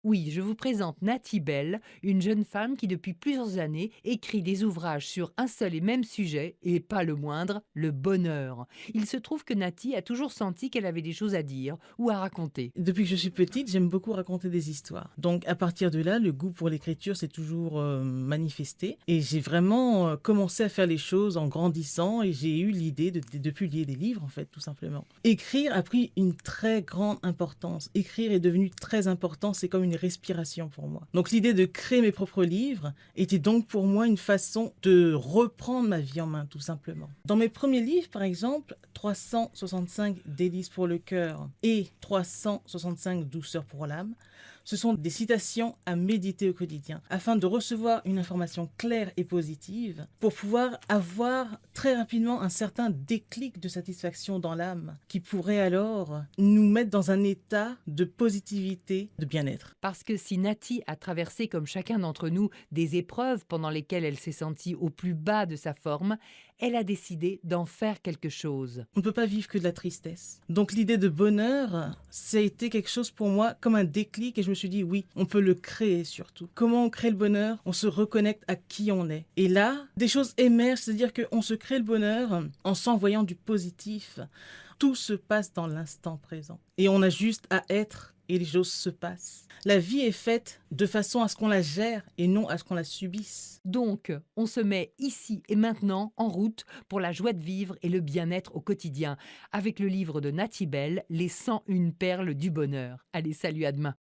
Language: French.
Oui, je vous présente Nathy Bell, une jeune femme qui depuis plusieurs années écrit des ouvrages sur un seul et même sujet, et pas le moindre, le bonheur. Il se trouve que Nathy a toujours senti qu'elle avait des choses à dire ou à raconter. Depuis que je suis petite, j'aime beaucoup raconter des histoires. Donc à partir de là, le goût pour l'écriture s'est toujours manifesté. Et j'ai vraiment commencé à faire les choses en grandissant et j'ai eu l'idée de publier des livres, en fait, tout simplement. Écrire a pris une très grande importance. Écrire est devenu très important, c'est comme une respiration pour moi. Donc l'idée de créer mes propres livres était donc pour moi une façon de reprendre ma vie en main, tout simplement. Dans mes premiers livres, par exemple, 365 délices pour le cœur et 365 douceurs pour l'âme, ce sont des citations à méditer au quotidien afin de recevoir une information claire et positive pour pouvoir avoir très rapidement un certain déclic de satisfaction dans l'âme qui pourrait alors nous mettre dans un état de positivité, de bien-être. Parce que si Nathy a traversé comme chacun d'entre nous des épreuves pendant lesquelles elle s'est sentie au plus bas de sa forme, elle a décidé d'en faire quelque chose. On ne peut pas vivre que de la tristesse. Donc l'idée de bonheur, ça a été quelque chose pour moi comme un déclic et je me suis dit oui, on peut le créer surtout. Comment on crée le bonheur? On se reconnecte à qui on est. Et là, des choses émergent, c'est-à-dire qu'on se crée le bonheur en s'envoyant du positif. Tout se passe dans l'instant présent. Et on a juste à être et les choses se passent. La vie est faite de façon à ce qu'on la gère et non à ce qu'on la subisse. Donc, on se met ici et maintenant en route pour la joie de vivre et le bien-être au quotidien, avec le livre de Nathy Bell, Les 101 perles du bonheur. Allez, salut, à demain.